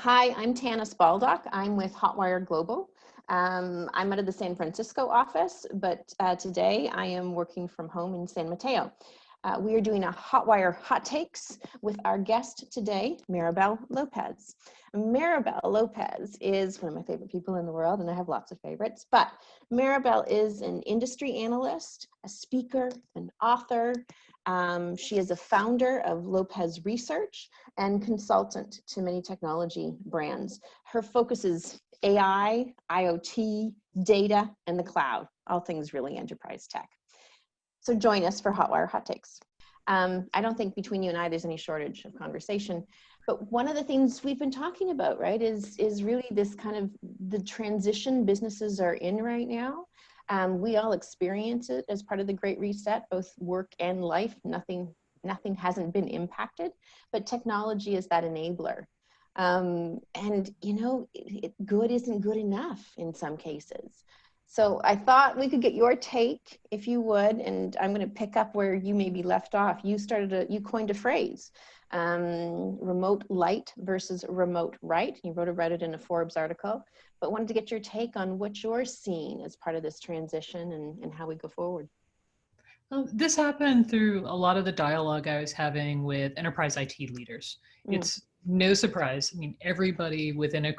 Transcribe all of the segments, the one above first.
Hi, I'm Tannis Baldock. I'm with Hotwire Global. I'm out of the San Francisco office, but today I am working from home in San Mateo. We are doing a Hotwire Hot Takes with our guest today, Maribel Lopez. Maribel Lopez is one of my favorite people in the world, and I have lots of favorites, but Maribel is an industry analyst, a speaker, an author. She is a founder of Lopez Research and consultant to many technology brands. Her focus is AI, IoT, data, and the cloud, all things really enterprise tech. So join us for Hotwire Hot Takes. I don't think between you and I there's any shortage of conversation, but one of the things we've been talking about, right, is really this kind of the transition businesses are in right now. We all experience it as part of the Great Reset, both work and life. Nothing hasn't been impacted, but technology is that enabler. And you know, good isn't good enough in some cases. So I thought we could get your take, if you would, and I'm going to pick up where you maybe left off. You coined a phrase, remote-lite versus remote-right. You wrote about it in a Forbes article, but wanted to get your take on what you're seeing as part of this transition and how we go forward. This happened through a lot of the dialogue I was having with enterprise IT leaders. It's no surprise. I mean, everybody within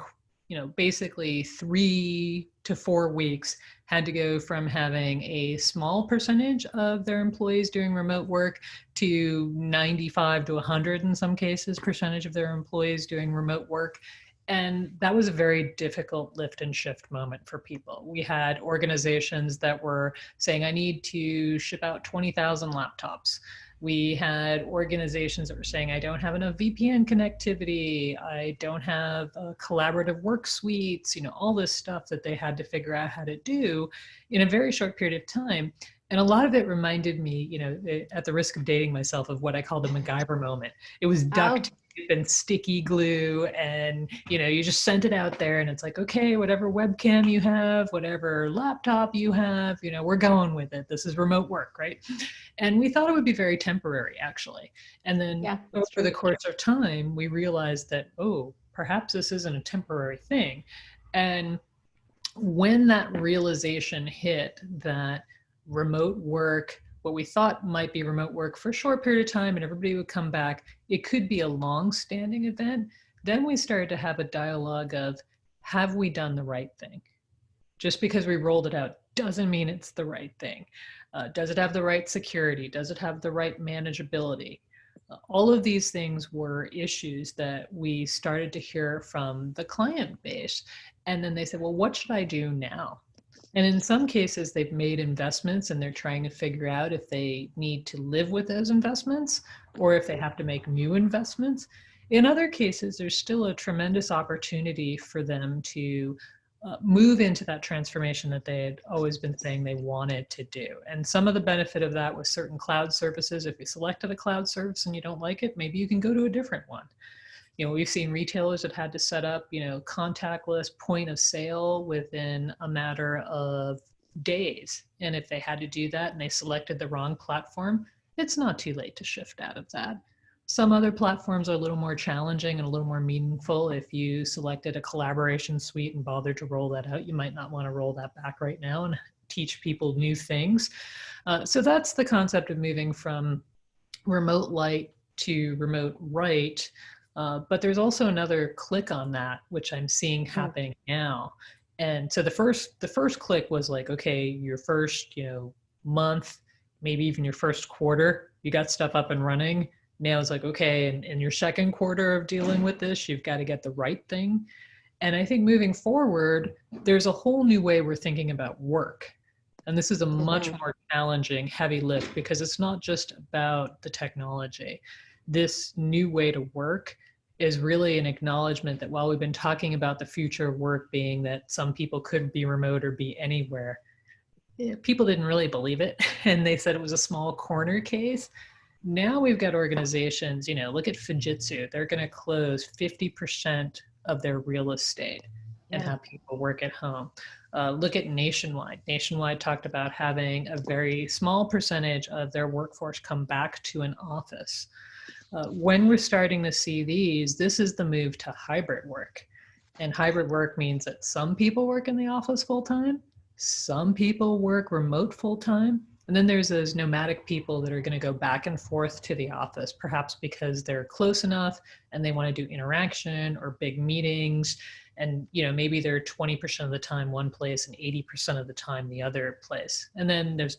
basically 3 to 4 weeks had to go from having a small percentage of their employees doing remote work to 95 to 100 in some cases percentage of their employees doing remote work. And that was a very difficult lift and shift moment for people. We had organizations that were saying, I need to ship out 20,000 laptops. We had organizations that were saying, I don't have enough VPN connectivity. I don't have collaborative work suites, all this stuff that they had to figure out how to do in a very short period of time. And a lot of it reminded me, at the risk of dating myself, of what I call the Macgyver moment. It was duct tape and sticky glue, and you just sent it out there, and it's like, okay, whatever webcam you have, whatever laptop you have, we're going with it. This is remote work, right? And we thought it would be very temporary, actually. And then over the course of time, we realized that, oh, perhaps this isn't a temporary thing. And when that realization hit that remote work, what we thought might be remote work for a short period of time and everybody would come back, it could be a long-standing event. Then we started to have a dialogue of, have we done the right thing? Just because we rolled it out doesn't mean it's the right thing. Does it have the right security? Does it have the right manageability? All of these things were issues that we started to hear from the client base. And then they said, well, what should I do now? And in some cases, they've made investments and they're trying to figure out if they need to live with those investments or if they have to make new investments. In other cases, there's still a tremendous opportunity for them to move into that transformation that they had always been saying they wanted to do. And some of the benefit of that was certain cloud services. If you selected a cloud service and you don't like it, maybe you can go to a different one. We've seen retailers that had to set up, contactless point of sale within a matter of days. And if they had to do that and they selected the wrong platform, it's not too late to shift out of that. Some other platforms are a little more challenging and a little more meaningful. If you selected a collaboration suite and bothered to roll that out, you might not want to roll that back right now and teach people new things. So that's the concept of moving from remote-lite to remote-right. But there's also another click on that, which I'm seeing happening now. And so the first click was like, okay, your first, month, maybe even your first quarter, you got stuff up and running. Now it's like, okay, in your second quarter of dealing with this, you've got to get the right thing. And I think moving forward, there's a whole new way we're thinking about work. And this is a much more challenging, heavy lift because it's not just about the technology. This new way to work is really an acknowledgement that while we've been talking about the future of work being that some people could be remote or be anywhere, people didn't really believe it. And they said it was a small corner case. Now we've got organizations, look at Fujitsu. They're going to close 50% of their real estate and have people work at home. Look at Nationwide. Nationwide talked about having a very small percentage of their workforce come back to an office. When we're starting to see these, this is the move to hybrid work. And hybrid work means that some people work in the office full time, some people work remote full time, and then there's those nomadic people that are going to go back and forth to the office, perhaps because they're close enough and they want to do interaction or big meetings. And, maybe they're 20% of the time one place and 80% of the time the other place. And then there's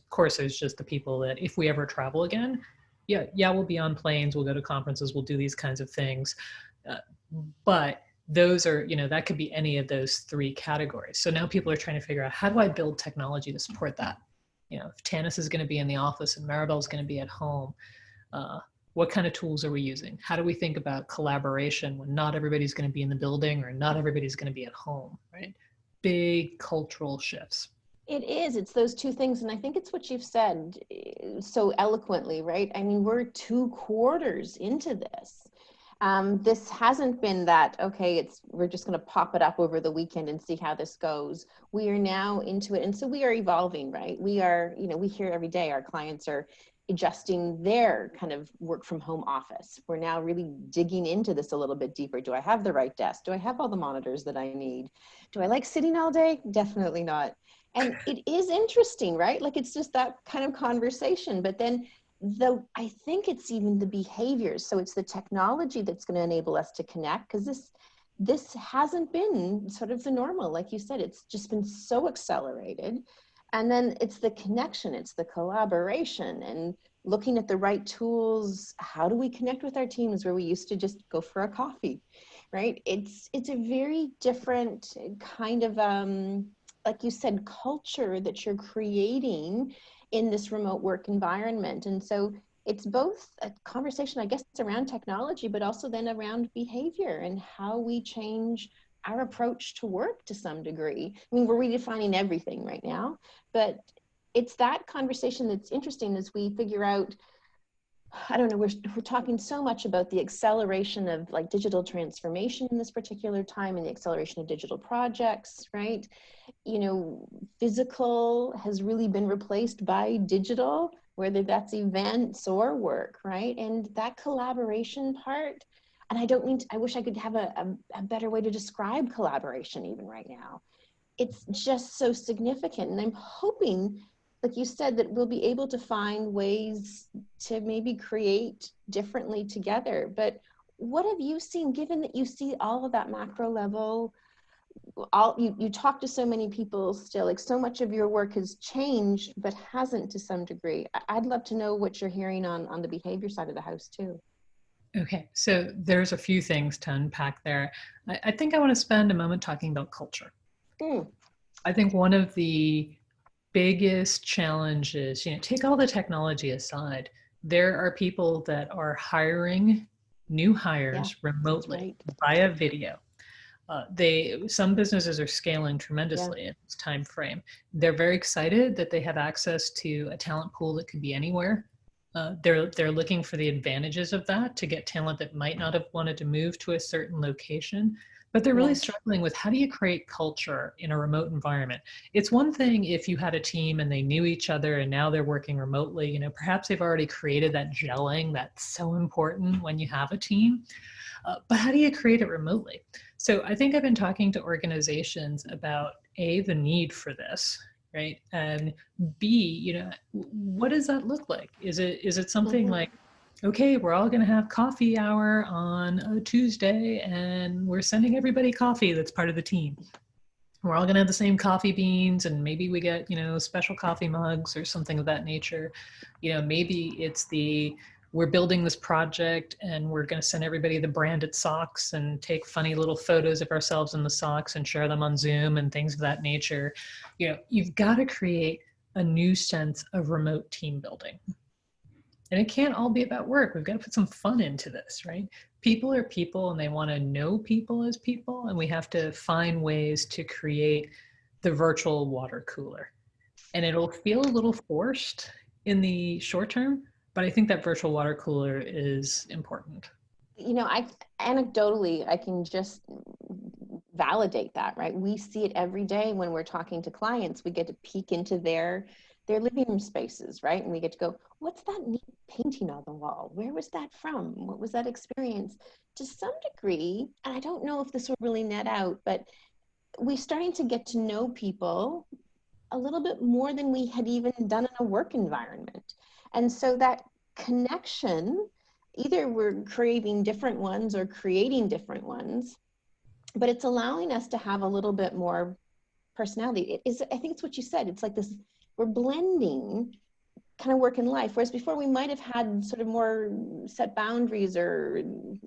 just the people that if we ever travel again, we'll be on planes, we'll go to conferences, we'll do these kinds of things. But those are, that could be any of those three categories. So now people are trying to figure out, how do I build technology to support that? If Tannis is going to be in the office and Maribel is going to be at home, what kind of tools are we using? How do we think about collaboration when not everybody's going to be in the building or not everybody's going to be at home, right? Big cultural shifts. It is. It's those two things. And I think it's what you've said so eloquently, right? I mean, we're 2 quarters into this. This hasn't been that, okay, we're just going to pop it up over the weekend and see how this goes. We are now into it. And so we are evolving, right? We are, we hear every day our clients are adjusting their kind of work from home office. We're now really digging into this a little bit deeper. Do I have the right desk? Do I have all the monitors that I need? Do I like sitting all day? Definitely not. And it is interesting, right? Like it's just that kind of conversation. But then I think it's even the behaviors. So it's the technology that's going to enable us to connect, because this hasn't been sort of the normal. Like you said, it's just been so accelerated. And then it's the connection, it's the collaboration and looking at the right tools. How do we connect with our teams where we used to just go for a coffee, right? It's a very different kind of, like you said, culture that you're creating in this remote work environment. And so it's both a conversation, I guess, around technology, but also then around behavior and how we change our approach to work to some degree. I mean, we're redefining everything right now, but it's that conversation that's interesting as we figure out, I don't know, we're talking so much about the acceleration of like digital transformation in this particular time and the acceleration of digital projects, right? Physical has really been replaced by digital, whether that's events or work, right? And that collaboration part, and I wish I could have a better way to describe collaboration even right now. It's just so significant. And I'm hoping, like you said, that we'll be able to find ways to maybe create differently together. But what have you seen, given that you see all of that macro level, you talk to so many people still, like so much of your work has changed, but hasn't to some degree. I'd love to know what you're hearing on the behavior side of the house too. Okay, so there's a few things to unpack there. I think I want to spend a moment talking about culture. I think one of the biggest challenges, take all the technology aside, there are people that are hiring new hires remotely via video. Some businesses are scaling tremendously in this time frame. They're very excited that they have access to a talent pool that could be anywhere. They're looking for the advantages of that to get talent that might not have wanted to move to a certain location, but they're really struggling with, how do you create culture in a remote environment? It's one thing if you had a team and they knew each other and now they're working remotely, perhaps they've already created that gelling that's so important when you have a team. But how do you create it remotely? So I think I've been talking to organizations about the need for this, right? And B, what does that look like? Is it something like, okay, we're all going to have coffee hour on a Tuesday and we're sending everybody coffee that's part of the team. We're all going to have the same coffee beans and maybe we get, special coffee mugs or something of that nature. Maybe it's we're building this project and we're going to send everybody the branded socks and take funny little photos of ourselves in the socks and share them on Zoom and things of that nature. You've got to create a new sense of remote team building. And it can't all be about work. We've got to put some fun into this, right? People are people and they want to know people as people. And we have to find ways to create the virtual water cooler. And it'll feel a little forced in the short term, but I think that virtual water cooler is important. Anecdotally, I can just validate that, right? We see it every day when we're talking to clients. We get to peek into their their living room spaces, right? And we get to go, what's that neat painting on the wall? Where was that from? What was that experience? To some degree, and I don't know if this will really net out, but we're starting to get to know people a little bit more than we had even done in a work environment. And so that connection, either we're craving different ones or creating different ones, but it's allowing us to have a little bit more personality. It is, I think it's what you said, it's like this, we're blending kind of work and life, whereas before we might have had sort of more set boundaries, or,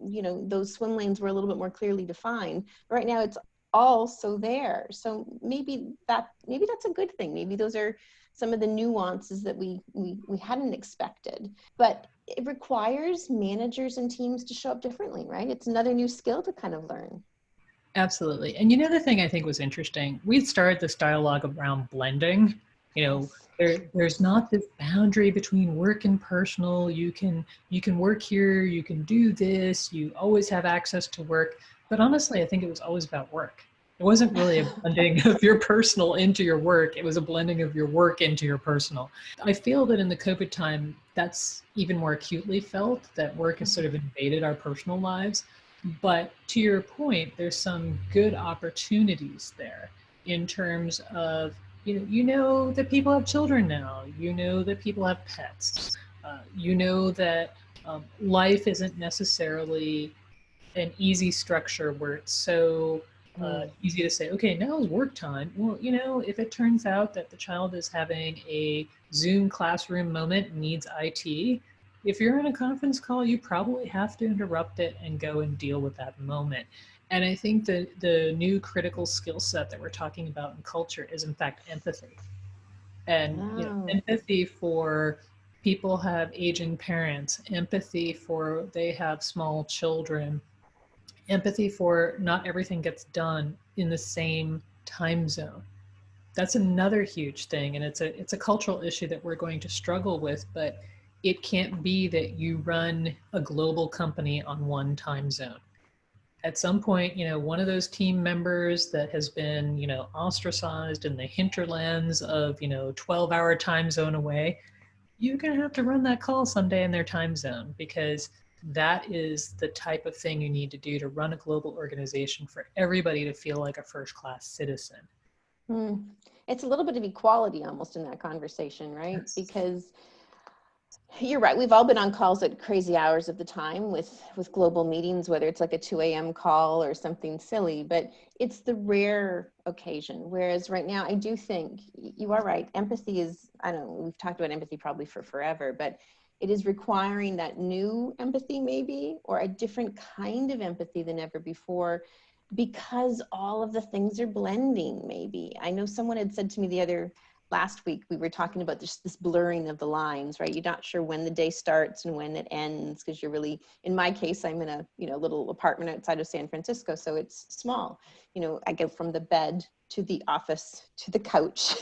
you know, those swim lanes were a little bit more clearly defined. Right now it's also there. So maybe that's a good thing. Maybe those are some of the nuances that we hadn't expected. But it requires managers and teams to show up differently, right? It's another new skill to kind of learn. Absolutely. And you know, the thing I think was interesting, we started this dialogue around blending. You know, there's not this boundary between work and personal. You can work here, you can do this, you always have access to work. But honestly, I think it was always about work. It wasn't really a blending of your personal into your work. It was a blending of your work into your personal. I feel that in the COVID time, that's even more acutely felt, that work has sort of invaded our personal lives. But to your point, there's some good opportunities there in terms of, you know that people have children now, you know that people have pets, you know that life isn't necessarily an easy structure where it's so easy to say, okay, now is work time. Well, you know, if it turns out that the child is having a Zoom classroom moment, needs IT, if you're in a conference call, you probably have to interrupt it and go and deal with that moment. And I think that the new critical skill set that we're talking about in culture is, in fact, empathy. And empathy for people have aging parents, empathy for they have small children, empathy for not everything gets done in the same time zone. That's another huge thing, and it's a cultural issue that we're going to struggle with, but it can't be that you run a global company on one time zone. At some point, you know, one of those team members that has been, you know, ostracized in the hinterlands of, you know, 12-hour time zone away, you're going to have to run that call someday in their time zone, because that is the type of thing you need to do to run a global organization for everybody to feel like a first-class citizen. It's a little bit of equality almost in that conversation, right? Yes. Because you're right. We've all been on calls at crazy hours of the time with global meetings, whether it's like a 2 a.m. call or something silly, but it's the rare occasion. Whereas right now, I do think you are right. Empathy is, I don't know, we've talked about empathy probably for forever, but it is requiring that new empathy maybe, or a different kind of empathy than ever before, because all of the things are blending maybe. I know someone had said to me last week, we were talking about just this blurring of the lines, right? You're not sure when the day starts and when it ends, because you're really, in my case, I'm in a, you know, little apartment outside of San Francisco, so it's small. You know, I go from the bed to the office to the couch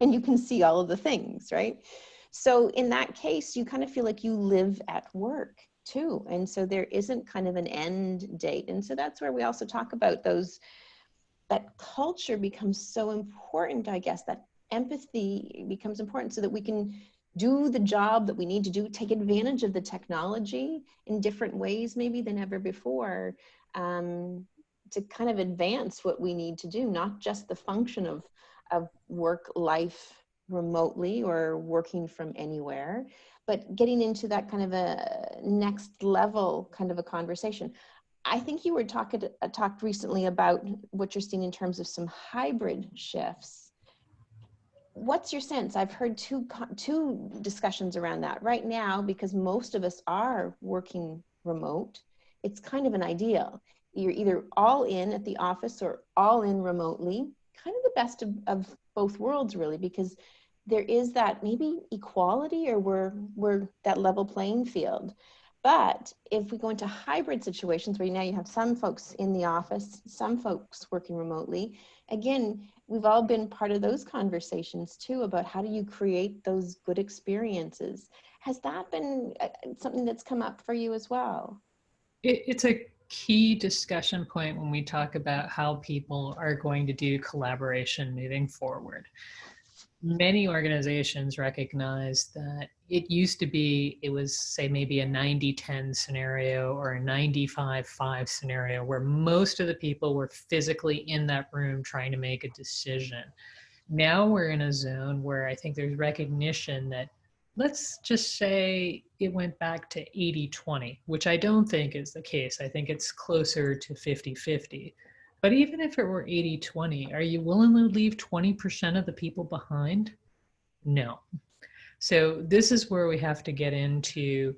and you can see all of the things, right? So in that case, you kind of feel like you live at work too. And so there isn't kind of an end date. And so that's where we also talk about that culture becomes so important, I guess, that empathy becomes important so that we can do the job that we need to do, take advantage of the technology in different ways maybe than ever before, to kind of advance what we need to do, not just the function of work life remotely or working from anywhere, but getting into that kind of a next level kind of a conversation. I think you were talked recently about what you're seeing in terms of some hybrid shifts. What's your sense? I've heard two discussions around that right now, because most of us are working remote. It's kind of an ideal. You're either all in at the office or all in remotely, kind of the best of both worlds really, because there is that maybe equality, or we're that level playing field. But if we go into hybrid situations where now you have some folks in the office, some folks working remotely, again, we've all been part of those conversations too about how do you create those good experiences. Has that been something that's come up for you as well? It's a key discussion point when we talk about how people are going to do collaboration moving forward. many organizations recognize that it used to be, it was say maybe a 90-10 scenario or a 95-5 scenario where most of the people were physically in that room trying to make a decision. Now we're in a zone where I think there's recognition that, let's just say it went back to 80-20, which I don't think is the case. I think it's closer to 50-50. But even if it were 80-20, are you willing to leave 20% of the people behind? No. So this is where we have to get into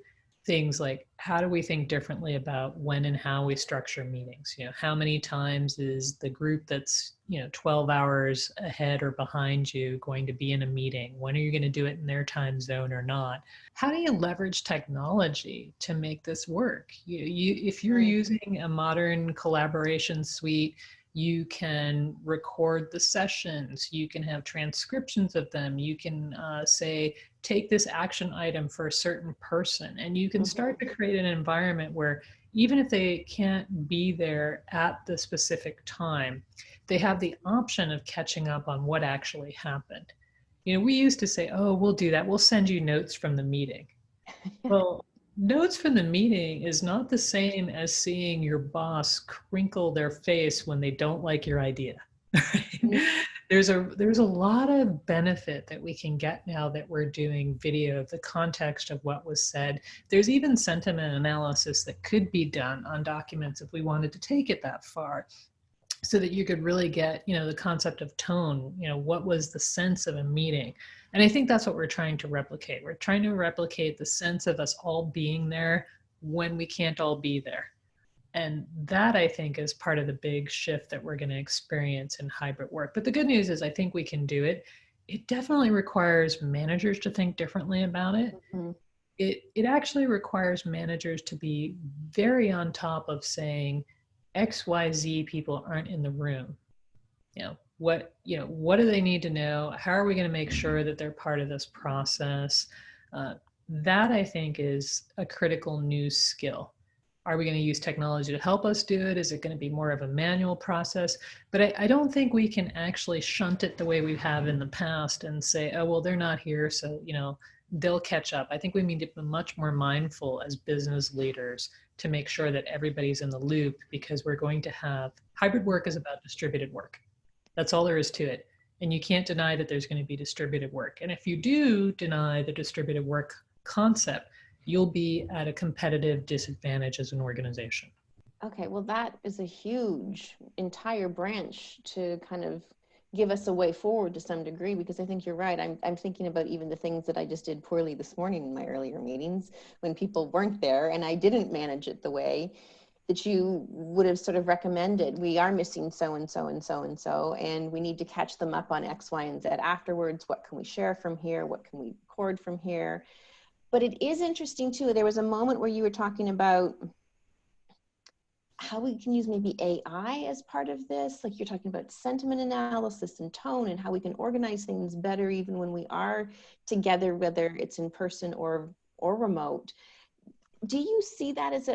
things like, how do we think differently about when and how we structure meetings? How many times is the group that's 12 hours ahead or behind you going to be in a meeting? When are you going to do it in their time zone or not? How do you leverage technology to make this work? If you're using a modern collaboration suite, you can record the sessions, you can have transcriptions of them, you can say, take this action item for a certain person, and you can start to create an environment where even if they can't be there at the specific time, they have the option of catching up on what actually happened. We used to say, oh, we'll do that, we'll send you notes from the meeting. Well, notes from the meeting is not the same as seeing your boss crinkle their face when they don't like your idea. There's a lot of benefit that we can get now that we're doing video of the context of what was said. There's even sentiment analysis that could be done on documents if we wanted to take it that far, so that you could really get, the concept of tone, what was the sense of a meeting. And I think that's what we're trying to replicate. We're trying to replicate the sense of us all being there when we can't all be there. And that, I think, is part of the big shift that we're going to experience in hybrid work. But the good news is I think we can do it. It definitely requires managers to think differently about it. It actually requires managers to be very on top of saying, XYZ people aren't in the room. What do they need to know? How are we going to make sure that they're part of this process? That, I think, is a critical new skill. Are we going to use technology to help us do it? Is it going to be more of a manual process? But I don't think we can actually shunt it the way we have in the past and say, oh, well, they're not here, so they'll catch up. I think we need to be much more mindful as business leaders to make sure that everybody's in the loop, because we're going to have hybrid work is about distributed work. That's all there is to it. And you can't deny that there's going to be distributed work. And if you do deny the distributed work concept, you'll be at a competitive disadvantage as an organization. Okay, well, that is a huge entire branch to kind of give us a way forward to some degree, because I think you're right. I'm thinking about even the things that I just did poorly this morning in my earlier meetings when people weren't there, and I didn't manage it the way that you would have sort of recommended. We are missing so and so and so and so, and we need to catch them up on X, Y, and Z afterwards. What can we share from here? What can we record from here? But it is interesting too. There was a moment where you were talking about how we can use maybe AI as part of this. Like you're talking about sentiment analysis and tone and how we can organize things better even when we are together, whether it's in person or remote. Do you see that as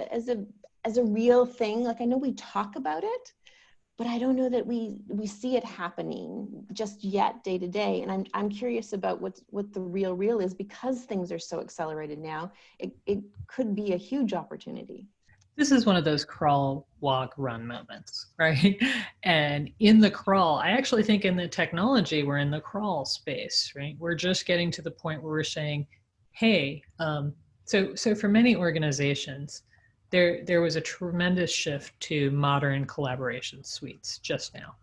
a real thing? Like, I know we talk about it, but I don't know that we see it happening just yet day to day. And I'm curious about what the real is, because things are so accelerated now. It could be a huge opportunity. This is one of those crawl, walk, run moments, right? And in the crawl, I actually think in the technology, we're in the crawl space, right? We're just getting to the point where we're saying, hey, so for many organizations, there was a tremendous shift to modern collaboration suites just now.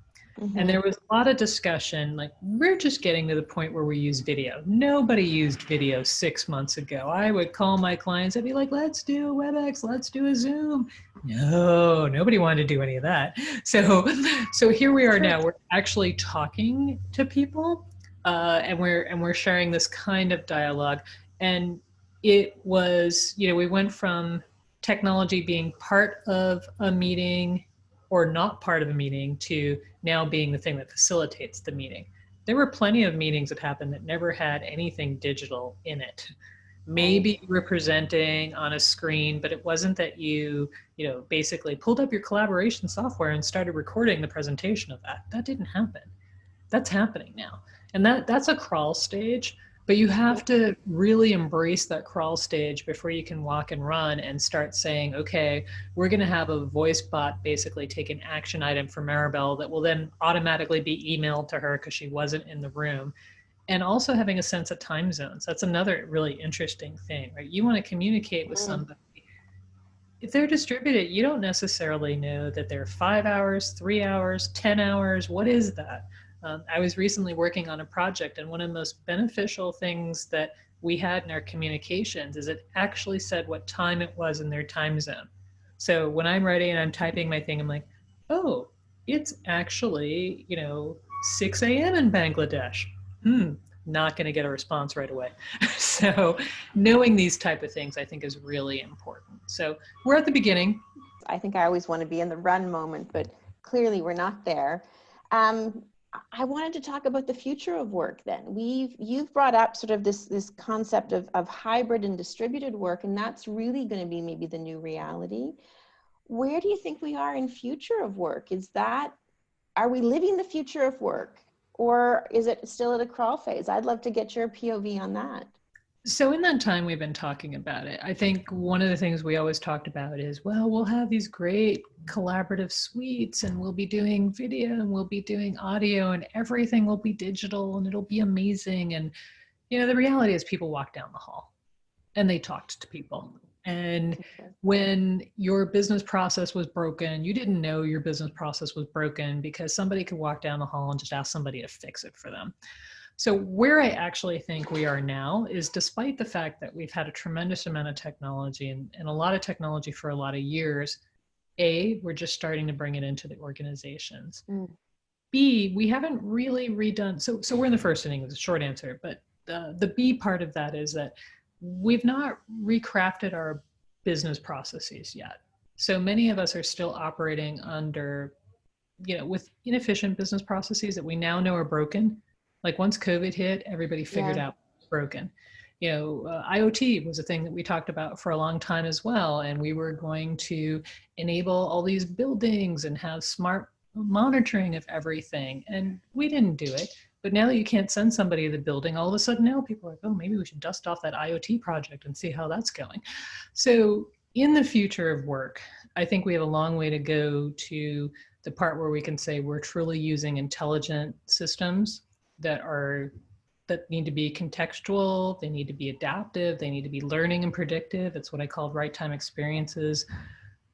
And there was a lot of discussion, like, we're just getting to the point where we use video. Nobody used video 6 months ago. I would call my clients, I'd be like, let's do a WebEx, let's do a Zoom. No, nobody wanted to do any of that. So here we are now, we're actually talking to people, and we're sharing this kind of dialogue. And it was, we went from technology being part of a meeting or not part of a meeting to now being the thing that facilitates the meeting. There were plenty of meetings that happened that never had anything digital in it. Maybe you were presenting on a screen, but it wasn't that you basically pulled up your collaboration software and started recording the presentation of that. That didn't happen. That's happening now. And that's a crawl stage, but you have to really embrace that crawl stage before you can walk and run and start saying, okay, we're going to have a voice bot basically take an action item for Maribel that will then automatically be emailed to her because she wasn't in the room. And also having a sense of time zones. That's another really interesting thing, right? You want to communicate with somebody. If they're distributed, you don't necessarily know that they're 5 hours, 3 hours, 10 hours. What is that? I was recently working on a project, and one of the most beneficial things that we had in our communications is it actually said what time it was in their time zone. So when I'm writing and I'm typing my thing, I'm like, oh, it's actually, 6 a.m. in Bangladesh. Not going to get a response right away. So knowing these type of things, I think, is really important. So we're at the beginning. I think I always want to be in the run moment, but clearly we're not there. I wanted to talk about the future of work then. You've brought up sort of this concept of hybrid and distributed work, and that's really going to be maybe the new reality. Where do you think we are in future of work? Are we living the future of work, or is it still at a crawl phase? I'd love to get your POV on that. So in that time we've been talking about it, I think one of the things we always talked about is, well, we'll have these great collaborative suites and we'll be doing video and we'll be doing audio and everything will be digital and it'll be amazing. And, the reality is people walk down the hall and they talked to people. And when your business process was broken, you didn't know your business process was broken because somebody could walk down the hall and just ask somebody to fix it for them. So where I actually think we are now is, despite the fact that we've had a tremendous amount of technology and a lot of technology for a lot of years, A, we're just starting to bring it into the organizations. B, we haven't really redone, so we're in the first inning is the short answer, but the B part of that is that we've not recrafted our business processes yet. So many of us are still operating under, with inefficient business processes that we now know are broken. Like once COVID hit, everybody figured out it was broken. IoT was a thing that we talked about for a long time as well. And we were going to enable all these buildings and have smart monitoring of everything. And we didn't do it. But now that you can't send somebody to the building, all of a sudden now people are like, oh, maybe we should dust off that IoT project and see how that's going. So in the future of work, I think we have a long way to go to the part where we can say we're truly using intelligent systems that need to be contextual, they need to be adaptive, they need to be learning and predictive. It's what I called right time experiences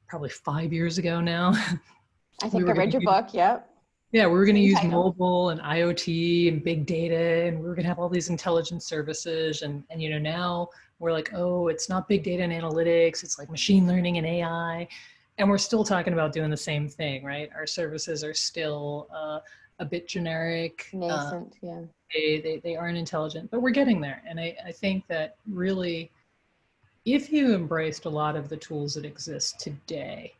probably 5 years ago now. I think I read your book, yep. Yeah, we were going to use mobile and IoT and big data, and we were going to have all these intelligent services. And now we're like, oh, it's not big data and analytics, it's like machine learning and AI. And we're still talking about doing the same thing, right? Our services are still a bit generic. Nascent, yeah. They aren't intelligent, but we're getting there. And I think that really, if you embraced a lot of the tools that exist today,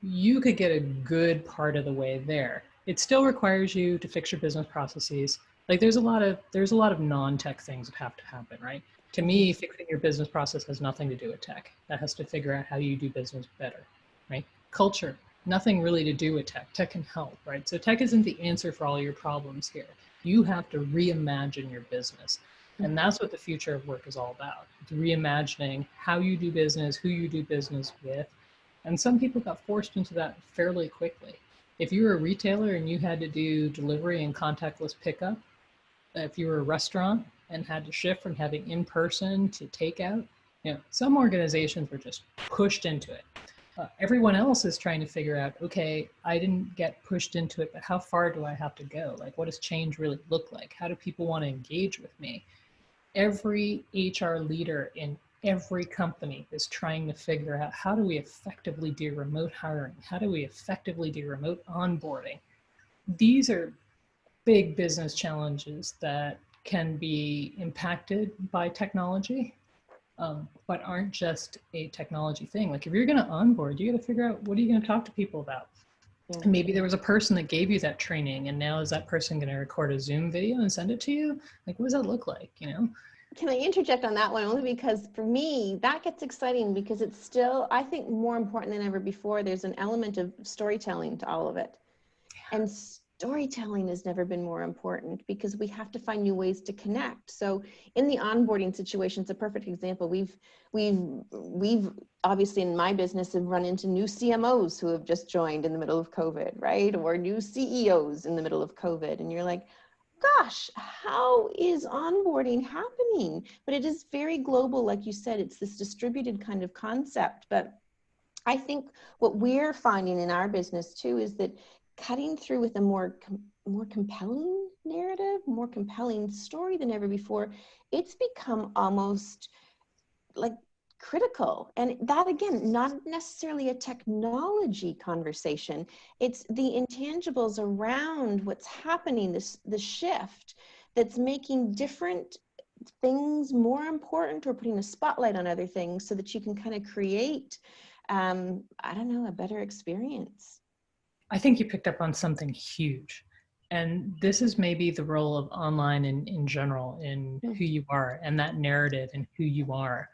you could get a good part of the way there. It still requires you to fix your business processes. Like there's a lot of non-tech things that have to happen, right? To me, fixing your business process has nothing to do with tech. That has to figure out how you do business better, right? Culture, nothing really to do with tech. Tech can help, right? So tech isn't the answer for all your problems here. You have to reimagine your business. And that's what the future of work is all about. It's reimagining how you do business, who you do business with. And some people got forced into that fairly quickly. If you were a retailer and you had to do delivery and contactless pickup, if you were a restaurant and had to shift from having in-person to takeout, some organizations were just pushed into it. Everyone else is trying to figure out, okay, I didn't get pushed into it, but how far do I have to go? Like, what does change really look like? How do people want to engage with me? Every HR leader in every company is trying to figure out, how do we effectively do remote hiring? How do we effectively do remote onboarding? These are big business challenges that can be impacted by technology, but aren't just a technology thing. Like if you're going to onboard, you got to figure out, what are you going to talk to people about? And maybe there was a person that gave you that training, and now is that person going to record a Zoom video and send it to you? Like, what does that look like, Can I interject on that one? Only because for me, that gets exciting because it's still, I think, more important than ever before. There's an element of storytelling to all of it. And storytelling has never been more important, because we have to find new ways to connect. So in the onboarding situation, it's a perfect example. We've obviously in my business have run into new CMOs who have just joined in the middle of COVID, right? Or new CEOs in the middle of COVID. And you're like, gosh, how is onboarding happening? But it is very global. Like you said, it's this distributed kind of concept. But I think what we're finding in our business too is that cutting through with a more compelling narrative, more compelling story than ever before, it's become almost like critical. And that, again, not necessarily a technology conversation. It's the intangibles around what's happening, the shift that's making different things more important, or putting a spotlight on other things so that you can kind of create, I don't know, a better experience. I think you picked up on something huge. And this is maybe the role of online in general, in who you are and that narrative and who you are.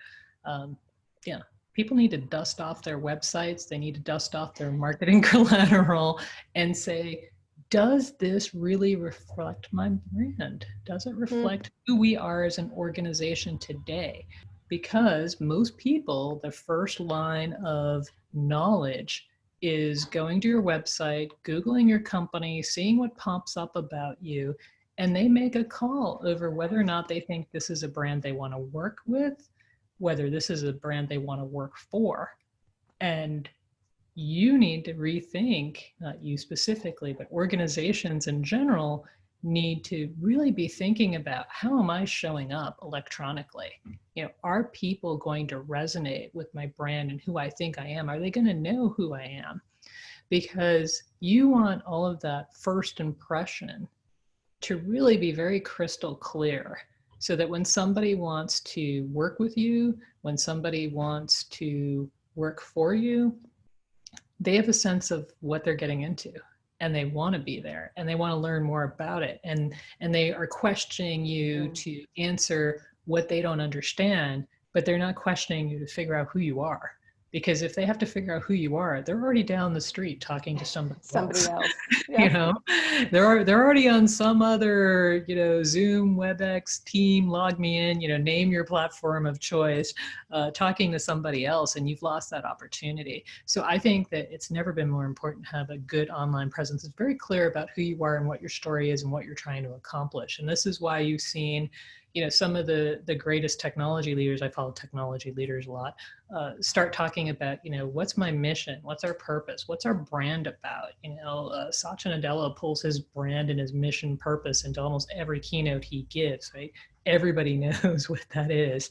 Yeah, people need to dust off their websites. They need to dust off their marketing collateral and say, does this really reflect my brand? Does it reflect who we are as an organization today? Because most people, the first line of knowledge is going to your website, Googling your company, seeing what pops up about you, and they make a call over whether or not they think this is a brand they want to work with, whether this is a brand they want to work for. And you need to rethink, not you specifically, but organizations in general need to really be thinking about, how am I showing up electronically? You know, are people going to resonate with my brand and who I think I am? Are they going to know who I am? Because you want all of that first impression to really be very crystal clear, so that when somebody wants to work with you, when somebody wants to work for you, they have a sense of what they're getting into, and they want to be there, and they want to learn more about it, and they are questioning you to answer what they don't understand, but they're not questioning you to figure out who you are. Because if they have to figure out who you are, they're already down the street talking to somebody else. Yeah. You know, they're already on some other, you know, Zoom, WebEx, Team, log me in, you know, name your platform of choice, talking to somebody else, and you've lost that opportunity. So I think that it's never been more important to have a good online presence. It's very clear about who you are and what your story is and what you're trying to accomplish. And this is why you've seen, you know, some of the greatest technology leaders, I follow technology leaders a lot, start talking about, you know, what's my mission? What's our purpose? What's our brand about? You know, Satya Nadella pulls his brand and his mission purpose into almost every keynote he gives, right? Everybody knows what that is.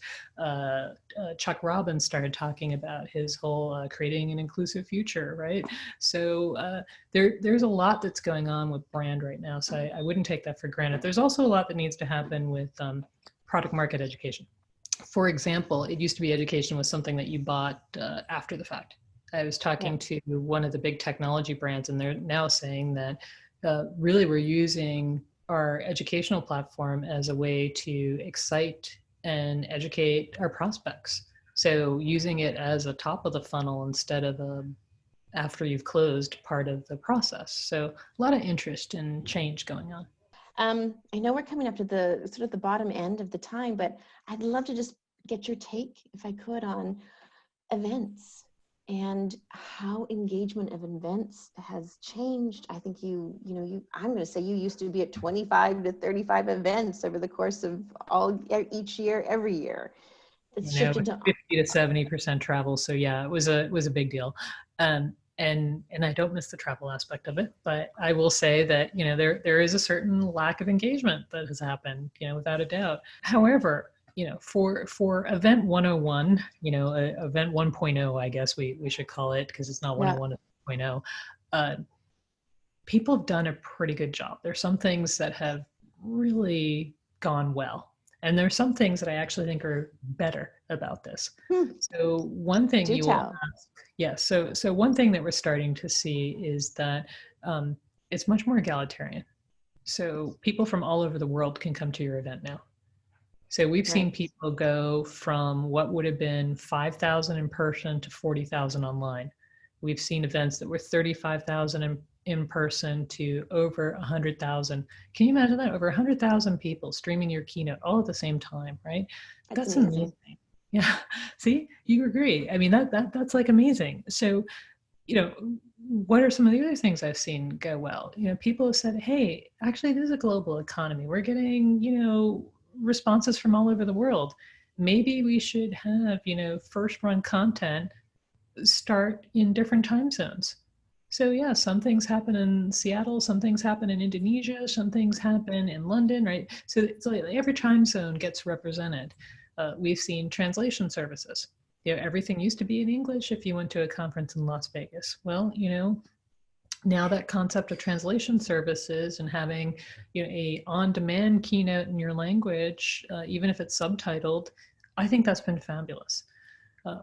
Chuck Robbins started talking about his whole creating an inclusive future, right? So there's a lot that's going on with brand right now. So I wouldn't take that for granted. There's also a lot that needs to happen with product market education. For example, it used to be education was something that you bought after the fact. I was talking to one of the big technology brands, and they're now saying that really we're using our educational platform as a way to excite and educate our prospects. So using it as a top of the funnel instead of a after you've closed part of the process. So a lot of interest and change going on. I know we're coming up to the sort of the bottom end of the time, but I'd love to just get your take, if I could, on events and how engagement of events has changed. I think I'm going to say you used to be at 25 to 35 events over the course of each year, every year. It's shifted to 50 to 70% travel. So yeah, it was a big deal. And I don't miss the travel aspect of it, but I will say that, you know, there is a certain lack of engagement that has happened, you know, without a doubt. However, you know, for event 101, you know, event 1.0, I guess we should call it, because it's not 101 to 2.0. People have done a pretty good job. There's some things that have really gone well, and there's some things that I actually think are better about this. So one thing you will ask, so one thing that we're starting to see is that it's much more egalitarian. So people from all over the world can come to your event now. So we've seen people go from what would have been 5,000 in person to 40,000 online. We've seen events that were 35,000 in in person to over 100,000. Can you imagine that? Over 100,000 people streaming your keynote all at the same time, right? That's amazing. Yeah. See, you agree. I mean, that's like amazing. So, you know, what are some of the other things I've seen go well? You know, people have said, hey, actually, this is a global economy. We're getting, you know, responses from all over the world. Maybe we should have, you know, first run content start in different time zones. So yeah, some things happen in Seattle, some things happen in Indonesia, some things happen in London, right? So it's like every time zone gets represented. We've seen translation services. You know, everything used to be in English if you went to a conference in Las Vegas. Well, you know, now that concept of translation services and having, you know, a on-demand keynote in your language, even if it's subtitled, I think that's been fabulous.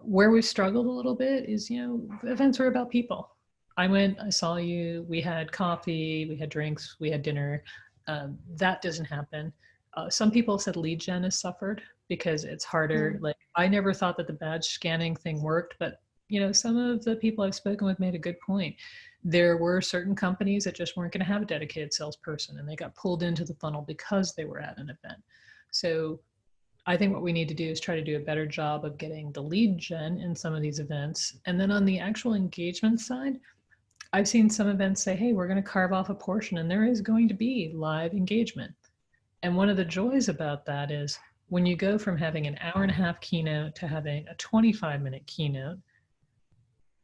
Where we've struggled a little bit is, you know, events are about people. I went, I saw you, we had coffee, we had drinks, we had dinner. That doesn't happen. Some people said lead gen has suffered because it's harder. Like, I never thought that the badge scanning thing worked, but, you know, some of the people I've spoken with made a good point. There were certain companies that just weren't going to have a dedicated salesperson, and they got pulled into the funnel because they were at an event. So I think what we need to do is try to do a better job of getting the lead gen in some of these events. And then on the actual engagement side, I've seen some events say, hey, we're going to carve off a portion and there is going to be live engagement. And one of the joys about that is when you go from having an hour and a half keynote to having a 25-minute keynote,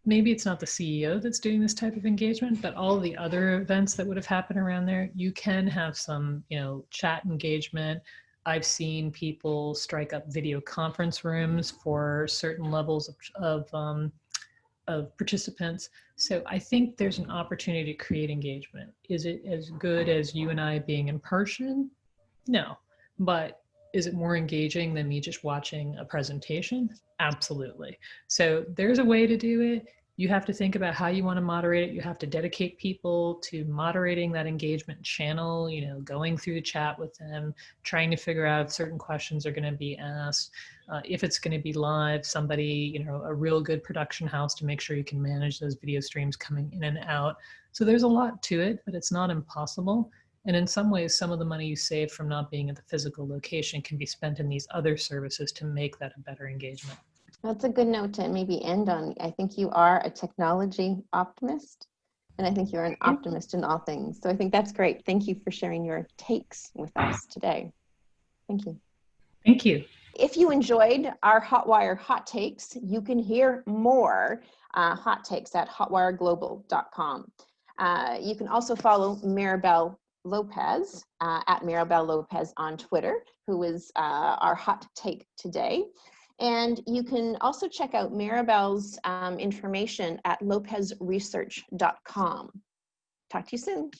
maybe it's not the CEO that's doing this type of engagement, but all the other events that would have happened around there, you can have some, you know, chat engagement. I've seen people strike up video conference rooms for certain levels of participants. So I think there's an opportunity to create engagement. Is it as good as you and I being in person? No, but is it more engaging than me just watching a presentation? Absolutely. So there's a way to do it. You have to think about how you want to moderate it. You have to dedicate people to moderating that engagement channel, you know, going through the chat with them, trying to figure out if certain questions are going to be asked. If it's going to be live, somebody, you know, a real good production house to make sure you can manage those video streams coming in and out. So there's a lot to it, but it's not impossible. And in some ways, some of the money you save from not being at the physical location can be spent in these other services to make that a better engagement. That's a good note to maybe end on. I think you are a technology optimist, and I think you're an optimist in all things. So I think that's great. Thank you for sharing your takes with us today. Thank you. Thank you. If you enjoyed our Hotwire hot takes, you can hear more hot takes at hotwireglobal.com. You can also follow Maribel Lopez at Maribel Lopez on Twitter, who is our hot take today. And you can also check out Maribel's information at lopezresearch.com. Talk to you soon.